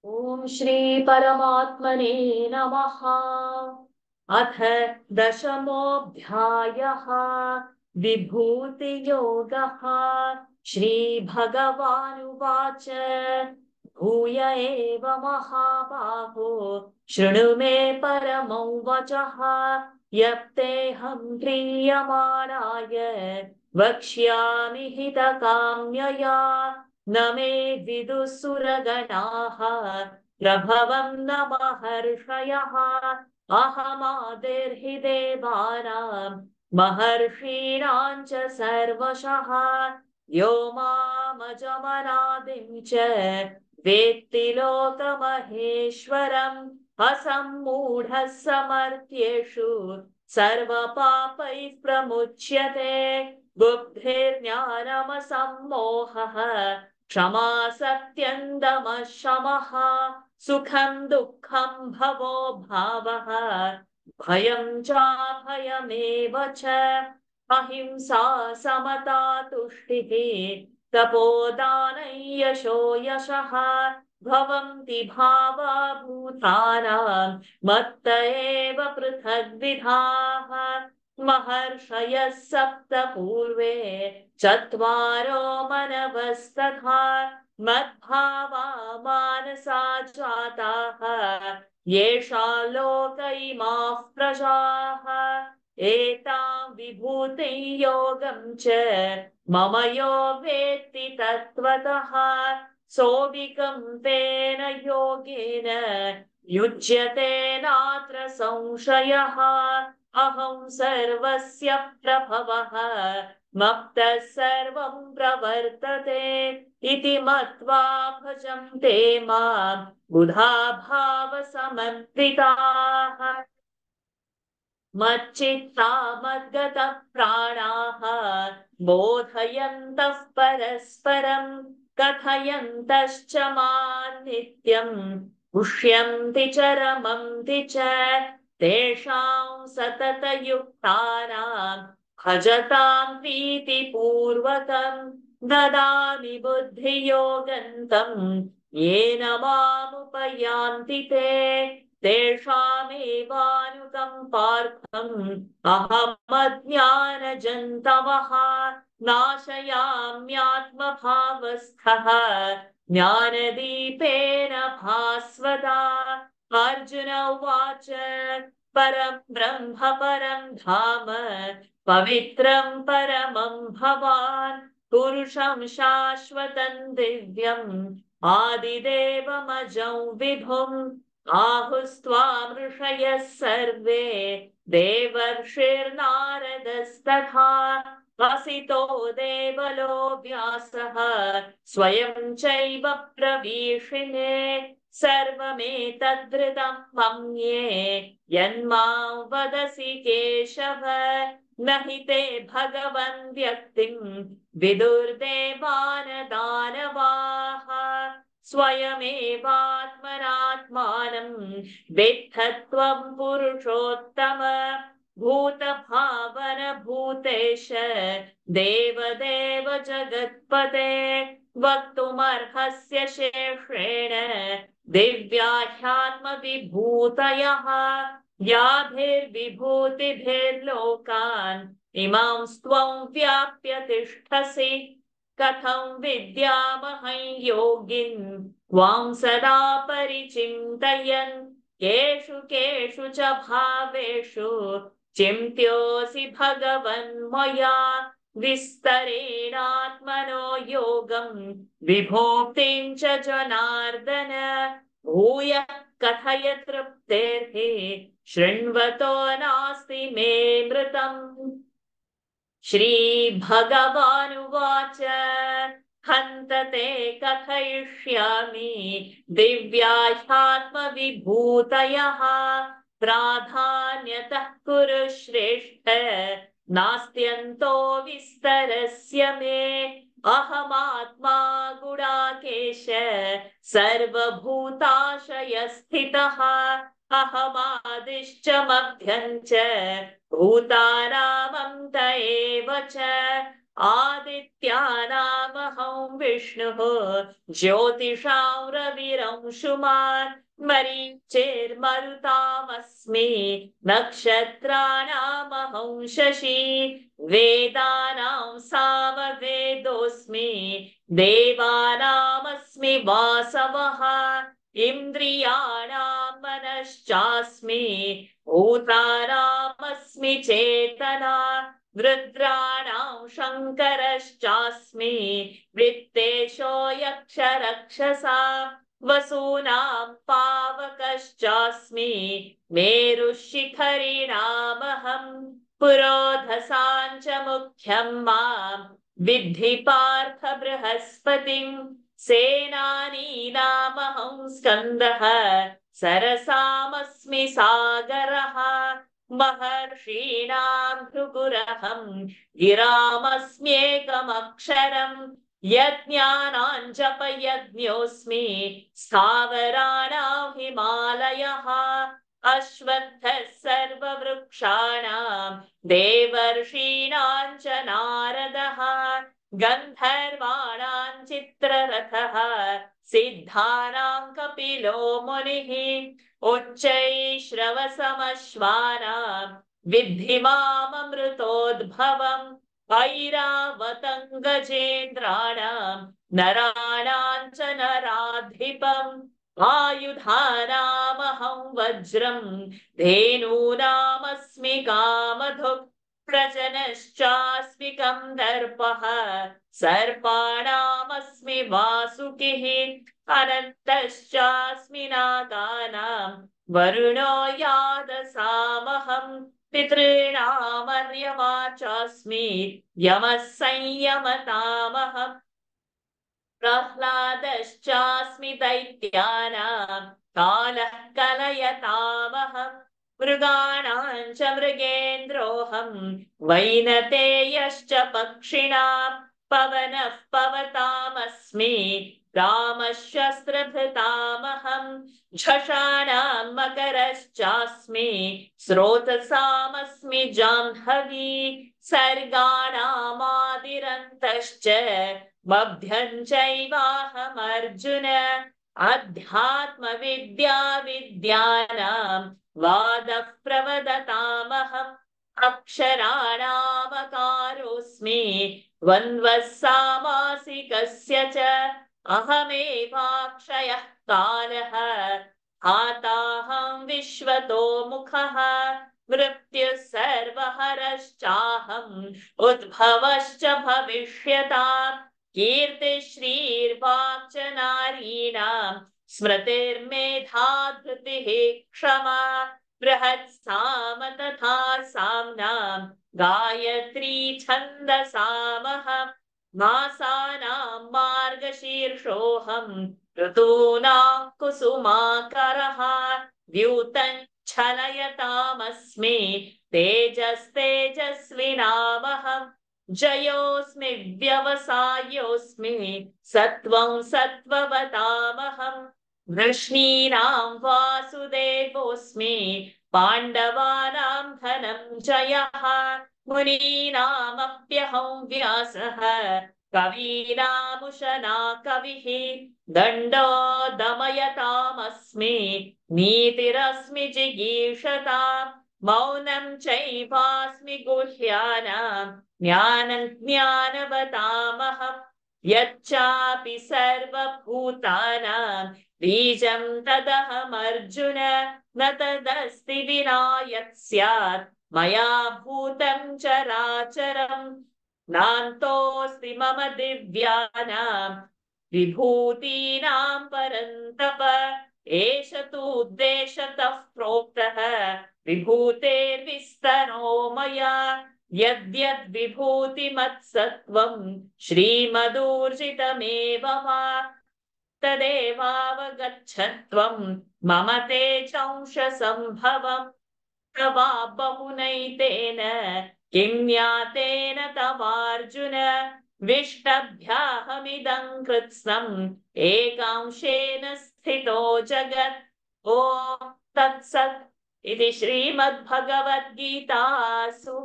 ॐ श्री परमात्मने नमः। अथ दशमोऽध्यायः। विभूतियोगः। श्रीभगवानुवाच भूय एव महाबाहो शृणु मे परमं वचः। यत्तेऽहं प्रीयमाणाय वक्ष्यामि हितकाम्यया। न मे विदुसुरगणाः प्रभवं न महर्षयः। अहमादिर्हि देवानां महर्षीणां च सर्वशः। यो मामजमनादिं च वेत्ति लोकमहेश्वरम्। असम्मूढः समर्थ्येषु सर्वपापैः प्रमुच्यते। बुद्धिर्ज्ञानमसम्मोहः क्षमा सत्यं दमः शमः। सुखं दुःखं भवो भावः भयं चाभयमेव च। अहिंसा समता तुष्टिः तपोदानं यशो यशः। भवन्ति भावा भूतानां मत्त एव पृथग्विधाः। महर्षयः सप्त पूर्वे चत्वारो मनवस्तथा। मद्भावा मानसा जाताः येषा लोक इमाः प्रजाः। एतां विभूतिं योगं च मम यो वेत्ति तत्त्वतः। सोऽविकम्पेन योगेन युज्यते नात्र संशयः। अहं सर्वस्य प्रभवः मत्तः सर्वं प्रवर्तते इति मत्वा भजन्ते मां बुधा भावसमन्विताः। मच्चित्ता मद्गतः प्राणाः बोधयन्तः परस्परं कथयन्तश्च मां नित्यं पुष्यन्ति च रमन्ति च। तेषां सततयुक्तानां भजतां प्रीतिपूर्वकं ददामि बुद्धियोगन्तं येन मामुपयान्ति ते। तेषामेवानुकम्पार्थम् अहमज्ञानजन्तवः नाशयाम्यात्मभावस्थः ज्ञानदीपेन भास्वता। अर्जुन उवाच परं ब्रह्म परं धाम पवित्रं परमं भवान् पुरुषं शाश्वतं दिव्यम् आदिदेवमजं विभुम्। आहुस्त्वां ऋषयः सर्वे देवर्षिर्नारदस्तथा। वसितो देवलो व्यासः स्वयं चैव प्रवीशिने। सर्वमेतद्ऋतं मन्ये यन्मां वदसि केशव। न हि ते भगवन् व्यक्तिं विदुर्देवानदानवाः। स्वयमेवात्मनात्मानं वेत्थत्वं पुरुषोत्तम। भूतभावन भूतेश देवदेव जगत्पते। वक्तुमर्हस्य शेषेण दिव्याह्यात्मविभूतयः। याभिर्विभूतिभिर्लोकान् इमां त्वं व्याप्य तिष्ठसि। कथं विद्यामहं योगिन् त्वां सदा परिचिन्तयन्। केषु केषु च भावेषु चिन्त्योऽसि भगवन् मया। विस्तरेणात्मनो योगं विभूतिं च जनार्दन। भूयः कथय तृप्तेर्हि शृण्वतो नास्ति मे मृतम्। श्रीभगवानुवाच हन्त ते कथयिष्यामि दिव्याह्यात्मविभूतयः। प्राधान्यतः कुरु श्रेष्ठ नास्त्यन्तो विस्तरस्य मे। अहमात्मा गुडाकेश सर्वभूताशयस्थितः। अहमादिश्च मध्यं च भूतानामन्त एव च। आदित्यानामहं विष्णुः ज्योतिषां रविरंशुमान् मरीचिर्मरुतामस्मि नक्षत्राणामहं शशि वेदानां सामवेदोऽस्मि देवानामस्मि वासवः इन्द्रियाणां मनश्चास्मि भूतानामस्मि चेतना रुद्राणां शङ्करश्चास्मि वृत्तेशो यक्षरक्षसा वसूनां पावकश्चास्मि मेरुशिखरिणामहम् पुरोधसां च मुख्यं मां विद्धि पार्थ बृहस्पतिं सेनानीनामहं स्कन्दः सरसामस्मि सागरः महर्षीणां भृगुरहं गिरामस्म्येकमक्षरम् यज्ञानां जपयज्ञोऽस्मि स्थावराणां हिमालयः अश्वत्थः सर्ववृक्षाणां देवर्षीणां च नारदः गन्धर्वाणां चित्ररथः सिद्धानां कपिलो मुनिः उच्चैश्रवसमश्वानां विद्धि माममृतोद्भवम् ऐरावतं गजेन्द्राणां नराणां च नराधिपम् आयुधानामहं वज्रं धेनूनामस्मि कामधुक् प्रजनश्चास्मि कन्दर्पः सर्पाणामस्मि वासुकिः अनन्तश्चास्मि नागानां वरुणो यादसामहम् पितॄणामर्यमा चास्मि यमः संयमतामहम् प्रह्लादश्चास्मि दैत्यानां कालः कलयतामहम् मृगाणां च मृगेन्द्रोऽहं वैनतेयश्च पक्षिणां पवनः पवतामस्मि रामशस्त्रभृतामहम् झषाणां मकरश्चास्मि स्रोतसामस्मि जाह्नवी सर्गाणामादिरन्तश्च मध्यं चैवाहमर्जुन अध्यात्मविद्या विद्यानां वादः प्रवदतामहम् अक्षराणामकारोऽस्मि द्वन्द्वः सामासिकस्य च अहमेवाक्षयः कालः आताहं विश्वतो मुखः मृत्युः सर्वहरश्चाहम् उद्भवश्च भविष्यताम् कीर्तिश्रीर्वाक् च नारीणां स्मृतिर्मेधा धृतिः क्षमा बृहत्साम तथा साम्नां गायत्री छन्दसामहम् मासानां मार्गशीर्षोऽहम् ऋतूनां कुसुमाकरः द्यूतं छलयतामस्मि तेजस्तेजस्विनामहम् जयोऽस्मि व्यवसायोऽस्मि सत्त्वं सत्त्ववतामहम् वृष्णीनां वासुदेवोऽस्मि पाण्डवानां धनं जयः मुनीनामप्यहं व्यासः कवीनामुशना कविः दण्डो दमयतामस्मि नीतिरस्मि जिगीषताम् मौनं चैवास्मि गुह्यानां ज्ञानं ज्ञानवतामहम् यच्चापि सर्वभूतानां बीजं तदहमर्जुन न तदस्ति विना यत् स्यात् मया भूतं चराचरम् नान्तोऽस्ति मम दिव्यानां विभूतीनां परन्तप एष तु उद्देशतः प्रोक्तः विभूतेर्विस्तरो मया यद्यद् विभूतिमत्सत्त्वं श्रीमदूर्जितमेव वा तदेवावगच्छत्वं मम तेजंशसम्भवम् तवा बहुनैतेन किं ज्ञातेन तवार्जुन विष्टभ्याहमिदं कृत्स्नम् एकांशेन स्थितो जगत् ॐ तत्सत् इति श्रीमद्भगवद्गीतासु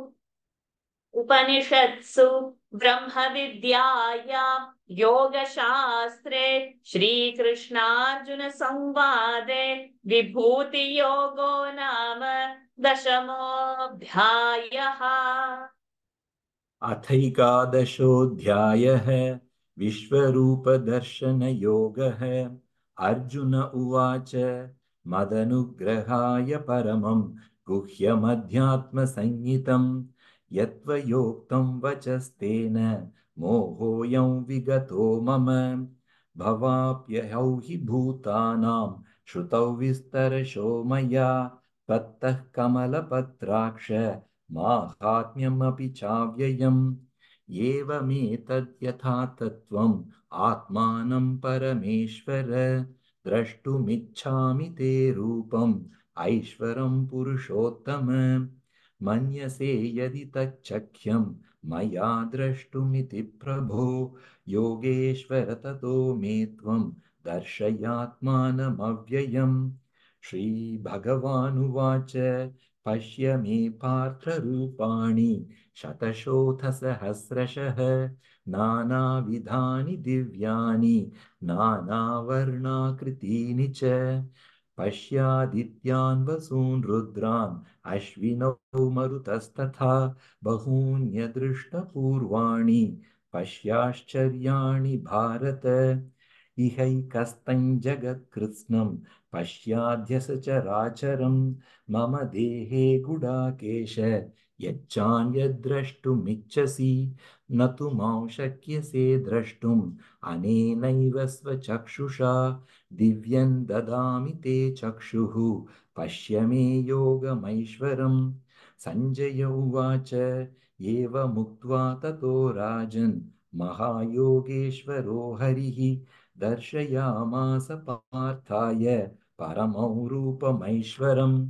उपनिषत्सु ब्रह्मविद्यायां योगशास्त्रे श्रीकृष्णार्जुनसंवादे विभूतियोगो नाम दशमोऽध्यायः। अथैकादशोऽध्यायः विश्वरूपदर्शनयोगः। अर्जुन उवाच मदनुग्रहाय परमं गुह्यमध्यात्मसंज्ञितं यत्त्वयोक्तं वचस्तेन मोहोऽयं विगतो मम। भवाप्यहौ हि भूतानां श्रुतौ विस्तरशो मया त्वत्तः कमलपत्राक्ष माहात्म्यमपि चाव्ययम्। एवमेतद्यथा तत्त्वम् आत्मानं परमेश्वर द्रष्टुमिच्छामि ते रूपम् ऐश्वरं पुरुषोत्तम। मन्यसे यदि तच्छक्यं मया द्रष्टुमिति प्रभो योगेश्वर ततो मे त्वं दर्शयात्मानमव्ययम्। श्रीभगवानुवाच पश्य मे पार्थरूपाणि शतशोऽथ सहस्रशः नानाविधानि दिव्यानि नानावर्णाकृतीनि च। पश्यादित्यान् वसून् रुद्रान् अश्विनौ मरुतस्तथा बहून्यदृष्टपूर्वाणि पश्याश्चर्याणि भारत। इहैकस्तं जगत्कृत्स्नं पश्याद्य सचराचरं मम देहे गुडाकेश यच्चान्यद्द्रष्टुमिच्छसि न तु मां शक्यसे द्रष्टुम् अनेनैव स्वचक्षुषा दिव्यं ददामि ते चक्षुः पश्य मे योगमैश्वरम्। सञ्जय उवाच एवमुक्त्वा ततो राजन् महायोगेश्वरो हरिः दर्शयामास पार्थाय परमं रूपमैश्वरम्।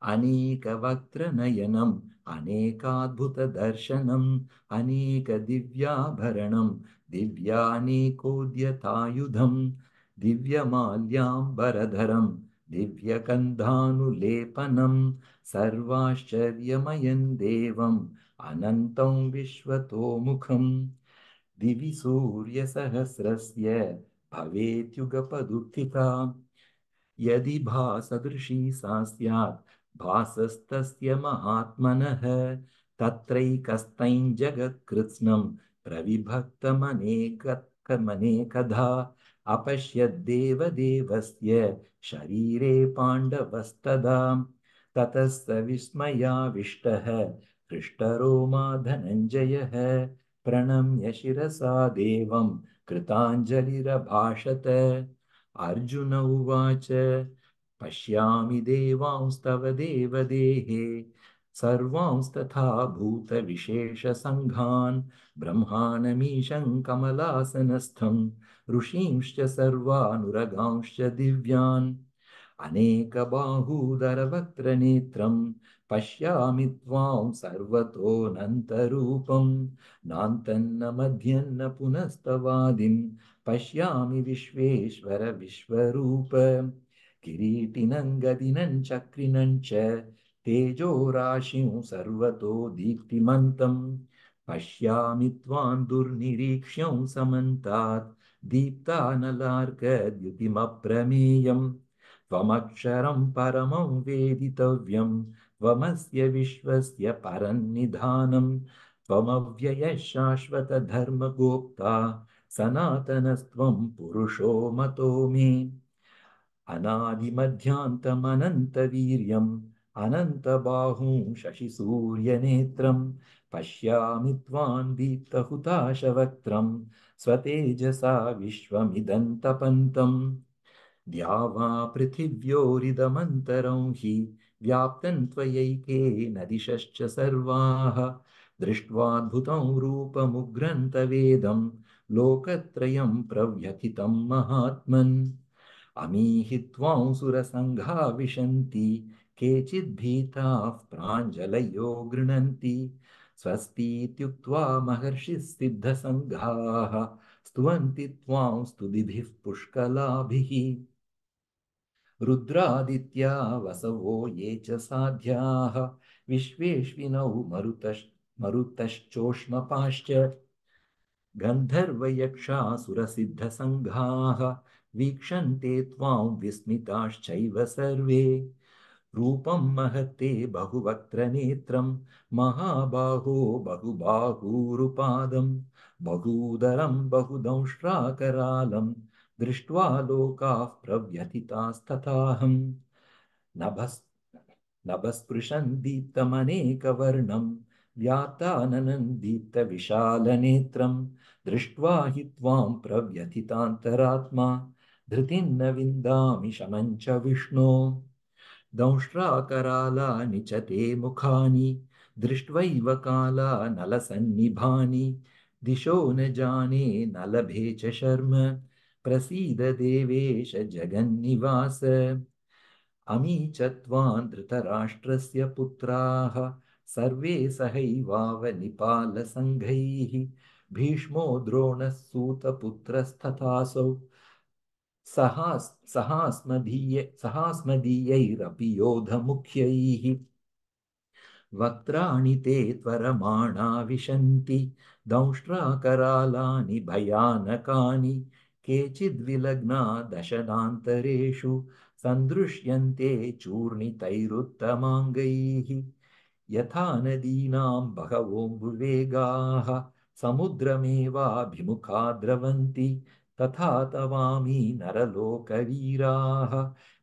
अनेकवक्त्रनयनम् अनेकाद्भुतदर्शनम् अनेकदिव्याभरणं दिव्यानेकोद्यतायुधम् दिव्यमाल्याम्बरधरं दिव्यगन्धानुलेपनं सर्वाश्चर्यमयं देवम् अनन्तं विश्वतोमुखम्। दिवि सूर्यसहस्रस्य भवेद्युगपदुत्थिता यदि भासदृशी सा स्यात् भासस्तस्य महात्मनः तत्रैकस्तं जगत्कृत्स्नं प्रविभक्तमनेकधा अपश्यद्देवदेवस्य शरीरे पाण्डवस्तदा। ततः स विस्मयाविष्टः हृष्टरोमा धनञ्जयः प्रणम्य शिरसा देवं कृताञ्जलिरभाषत। अर्जुन उवाच पश्यामि देवांस्तव देवदेहे सर्वांस्तथा भूतविशेषसङ्घान् ब्रह्माणमीशं कमलासनस्थं ऋषींश्च सर्वानुरगांश्च दिव्यान् अनेकबाहूदरवक्त्रनेत्रं पश्यामि त्वां सर्वतोऽनन्तरूपं नान्तन्न मध्यन्न पुनस्तवादिं पश्यामि विश्वेश्वर विश्वरूप। किरीटिनं गदिनं चक्रिणं च तेजोराशिं सर्वतो दीप्तिमन्तं पश्यामि त्वां दुर्निरीक्ष्यं समन्तात् दीप्तानलार्कद्युतिमप्रमेयम्। त्वमक्षरं परमं वेदितव्यं त्वमस्य विश्वस्य परन्निधानं त्वमव्ययः शाश्वतधर्मगोप्ता सनातनस्त्वं पुरुषो मतो मे। अनादिमध्यान्तमनन्तवीर्यम् अनन्तबाहुं शशिसूर्यनेत्रं पश्यामि त्वां दीप्तहुताशवक्त्रं स्वतेजसा विश्वमिदन्तपन्तम्। द्यावा पृथिव्योरिदमन्तरं हि व्याप्तं त्वयैकेन दिशश्च सर्वाः दृष्ट्वाद्भुतं रूपमुग्रं तवेदं लोकत्रयं प्रव्यथितं महात्मन्। अमीहि त्वां सुरसङ्घा विशन्ति केचिद्भीताः प्राञ्जलयो गृह्णन्ति स्वस्तीत्युक्त्वा महर्षिः सिद्धसङ्घाः स्तुवन्ति त्वां स्तुतिभिः पुष्कलाभिः। रुद्रादित्या वसवो ये च साध्याः विश्वेश्विनौ मरुतश्चोष्मपाश्च गन्धर्वयक्षासुरसिद्धसङ्घाः वीक्षन्ते त्वां विस्मिताश्चैव सर्वे रूपं महत्ते बहुवक्त्रनेत्रं महाबाहो बहुबाहूरुपादं बहूदरं बहुदंष्ट्राकरालं दृष्ट्वा लोकाः प्रव्यथितास्तथाहम् नभस् नभस्पृशन् दीप्तमनेकवर्णं व्याताननं दीप्तविशालनेत्रं दृष्ट्वा हि त्वां प्रव्यथितान्तरात्मा धृतिं न विन्दामि शमं च विष्णो दंष्ट्राकरालानि च ते मुखानि दृष्ट्वैव कालानलसन्निभानि दिशो न जाने न लभे च शर्म प्रसीद देवेश जगन्निवास अमी च त्वां धृतराष्ट्रस्य पुत्राः सर्वे सहैवावनिपालसङ्घैः भीष्मो द्रोणः सूतपुत्रस्तथासौ सहास्मदीयैरपि योधमुख्यैः वक्त्राणि ते त्वरमाणा विशन्ति दंष्ट्राकरालानि भयानकानि केचिद्विलग्ना दशनान्तरेषु सन्दृश्यन्ते चूर्णितैरुत्तमाङ्गैः यथा नदीनां बहवोऽम्बुवेगाः समुद्रमेवाभिमुखा द्रवन्ति तथा तवामी नरलोकवीराः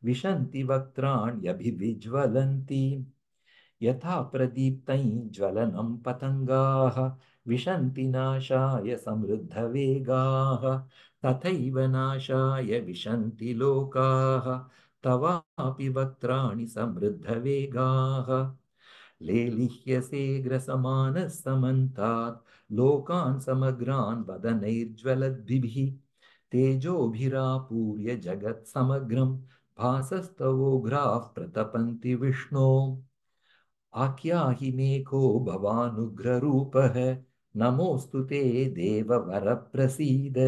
विशन्ति वक्त्राण्यभिविज्वलन्ति यथा प्रदीप्तं ज्वलनं पतङ्गाः विशन्ति नाशाय समृद्धवेगाः तथैव नाशाय विशन्ति लोकाः तवापि वक्त्राणि समृद्धवेगाः लेलिह्यसे ग्रसमानः समन्तात् लोकान् समग्रान् वदनैर्ज्वलद्भिः तेजोभिरापूर्य जगत्समग्रं भासस्तवोग्राः प्रतपन्ति विष्णो आख्याहि मे को भवानुग्ररूपः नमोऽस्तु ते देववरप्रसीद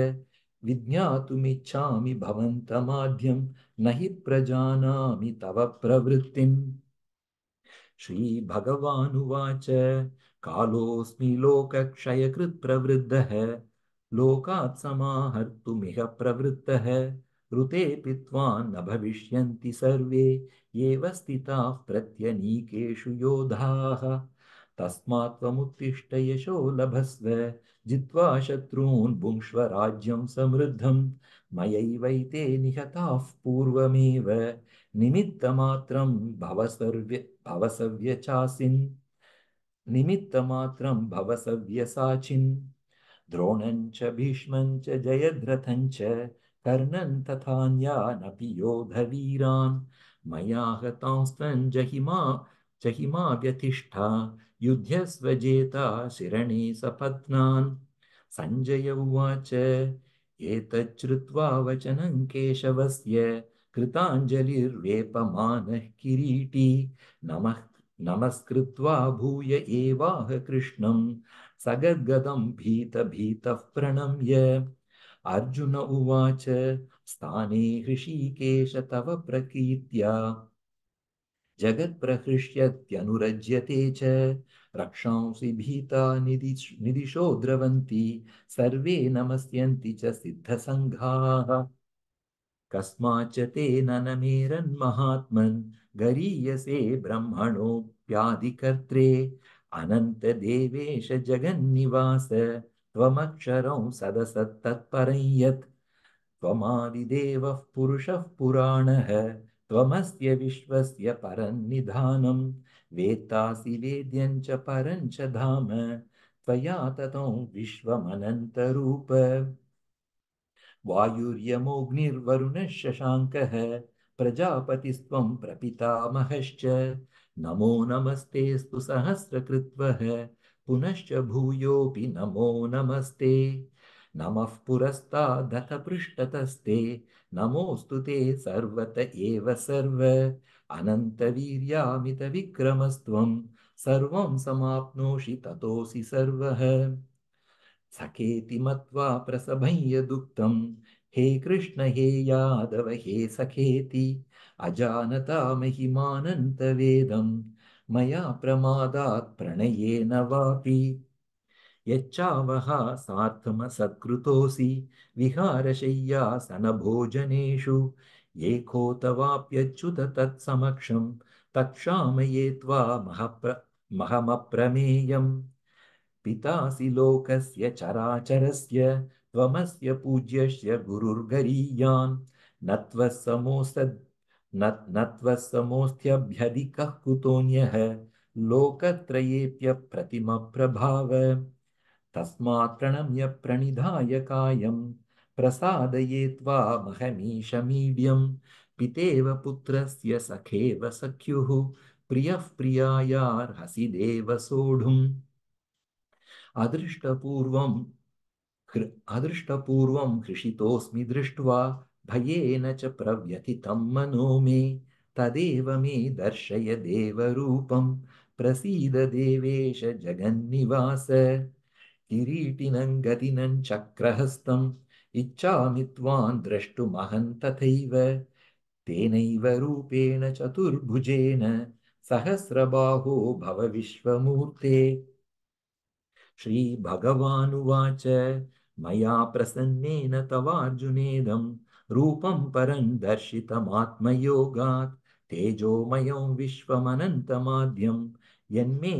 विज्ञातुमिच्छामि भवन्तमाद्यं न हि प्रजानामि तव प्रवृत्तिम् श्रीभगवानुवाच कालोऽस्मि लोकक्षयकृत् प्रवृद्धः लोकात् समाहर्तुमिह प्रवृत्तः ऋतेऽपि त्वां न भविष्यन्ति सर्वे एव स्थिताः प्रत्यनीकेषु योधाः तस्मात् त्वमुत्तिष्ठ यशो लभस्व जित्वा शत्रून् भुङ्क्ष्व राज्यं समृद्धं मयैवैते निहताः पूर्वमेव निमित्तमात्रं भवसव्यचासिन् निमित्तमात्रं भवसव्यसाचिन् द्रोणं च भीष्मं च जयद्रथं च कर्णं तथान्यानपि योधवीरान् मया हतांस्त्वं जहिमा व्यतिष्ठा युध्यस्वजेता शिरणे सपत्नान् सञ्जय उवाच एतच्छ्रुत्वा वचनं केशवस्य कृताञ्जलिर्वेपमानः किरीटी नमस्कृत्वा भूय एवाह कृष्णं सगद्गदं भीतः प्रणम्य अर्जुन उवाच स्थाने हृषीकेश तव प्रकीर्त्या जगत्प्रहृष्यत्यनुरज्यते च रक्षांसि भीता निदिशो द्रवन्ति सर्वे नमस्यन्ति च सिद्धसङ्घाः कस्माच्च तेन न मेरन्महात्मन् गरीयसे ब्रह्मणोऽप्यादिकर्त्रे अनन्तदेवेश जगन्निवास त्वमक्षरं सदसत्तत्परं यत् त्वमादिदेवः पुरुषः पुराणः त्वमस्य विश्वस्य परन्निधानं वेत्तासि वेद्यं च परं च धाम त्वया ततो विश्वमनन्तरूप वायुर्यमोऽग्निर्वरुणः शशाङ्कः प्रजापतिस्त्वं प्रपितामहश्च नमो नमस्तेऽस्तु सहस्रकृत्वः पुनश्च भूयोऽपि नमो नमस्ते नमः पुरस्तादथ पृष्ठतस्ते नमोऽस्तु ते सर्वत एव सर्व अनन्तवीर्यामितविक्रमस्त्वं सर्वं समाप्नोषि ततोऽसि सर्वः सखेति मत्वा प्रसभं यदुक्तं हे कृष्ण हे यादव हे सखेति अजानता महिमानन्तवेदं मया प्रमादात् प्रणयेन वापि यच्चावः सार्थमसत्कृतोऽसि विहारशय्यासनभोजनेषु एकोऽथवाप्यच्युत तत्समक्षं तत्क्षामये महमप्रमेयम् पितासि लोकस्य चराचरस्य त्वमस्य पूज्यस्य गुरुर्गरीयान् न त्वः समोऽसद् न त्वः समोऽस्त्यभ्यधिकः कुतोऽन्यः लोकत्रयेऽप्यप्रतिमप्रभाव तस्मात् प्रणम्य प्रणिधाय कायं प्रसादये त्वामहमीशमीड्यं पितेव पुत्रस्य सखेव सख्युः प्रियः प्रियायार्हसि देव सोढुम् अदृष्टपूर्वं हृषितोऽस्मि दृष्ट्वा भयेन च प्रव्यथितं मनो मे तदेव मे दर्शय देवरूपं प्रसीद देवेश जगन्निवास किरीटिनं गदिनं चक्रहस्तम् इच्छामि त्वां द्रष्टुमहं तथैव तेनैव रूपेण चतुर्भुजेन सहस्रबाहो भव विश्वमूर्ते श्रीभगवानुवाच मया प्रसन्नेन तवार्जुनेदं रूपं परं दर्शितमात्मयोगात् तेजोमयं विश्वमनन्तमाद्यं यन्मे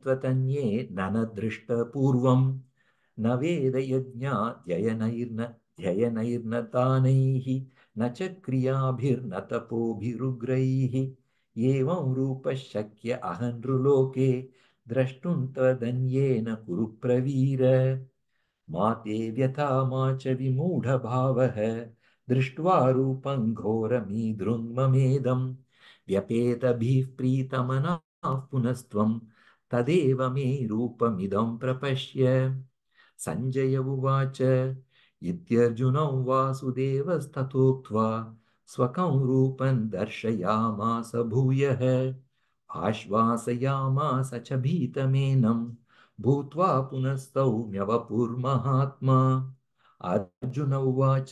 त्वतन्ये न न दृष्टपूर्वं न वेदयज्ञाध्ययनैर्न दानैः न च क्रियाभिर्न तपोभिरुग्रैः एवं रूपः शक्य अहं नृलोके द्रष्टुं त्वदन्येन कुरु प्रवीर मा ते व्यथा मा च विमूढभावः दृष्ट्वा रूपं घोरमीदृन्ममेदं व्यपेतभिः प्रीतमनाः पुनस्त्वं तदेव मे रूपमिदं प्रपश्य सञ्जय उवाच इत्यर्जुनं वासुदेवस्तथोक्त्वा स्वकं रूपं दर्शयामास भूयः आश्वासयामास च भीतमेनं भूत्वा पुनः सौम्यवपुर्महात्मा अर्जुन उवाच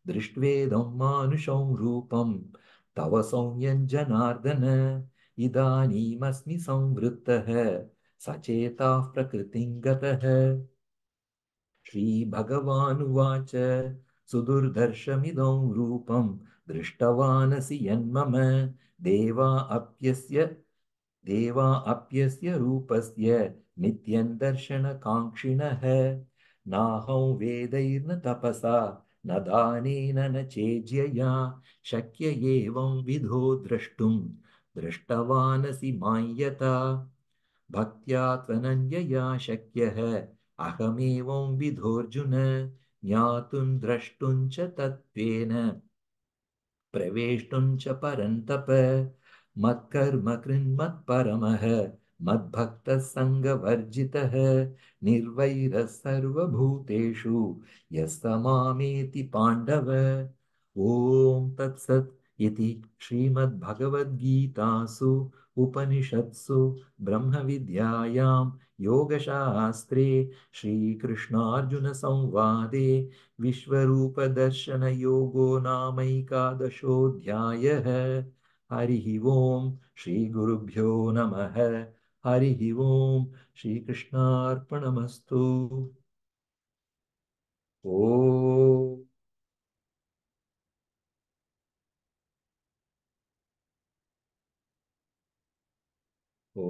दृष्ट्वेदं मानुषं रूपं तव सौम्यं जनार्दन इदानीमस्मि संवृत्तः सचेताः प्रकृतिं गतः श्रीभगवानुवाच सुदुर्दर्शमिदं रूपं दृष्टवानसि यन्मम देवा अप्यस्य देवा अप्यस्य रूपस्य नित्यं दर्शनकाङ्क्षिणः नाहं वेदैर्न तपसा न दानेन न चेज्यया शक्य एवं विधो द्रष्टुं दृष्टवानसि मां यथा भक्त्या त्वनन्यया शक्यः अहमेवं विधोऽर्जुन ज्ञातुं द्रष्टुं च तत्त्वेन प्रवेष्टुं च परन्तप मत्कर्म कृन्मत्परमः मद्भक्तः सङ्गवर्जितः निर्वैरः सर्वभूतेषु यः स मामेति पाण्डव ॐ तत्सत् इति श्रीमद्भगवद्गीतासु उपनिषत्सु ब्रह्मविद्यायां योगशास्त्रे श्रीकृष्णार्जुनसंवादे विश्वरूपदर्शनयोगो नामैकादशोऽध्यायः हरिः ओम् श्रीगुरुभ्यो नमः हरिः ओम् श्रीकृष्णार्पणमस्तु ओ ओ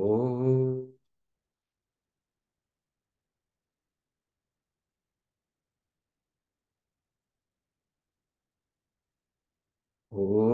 ओ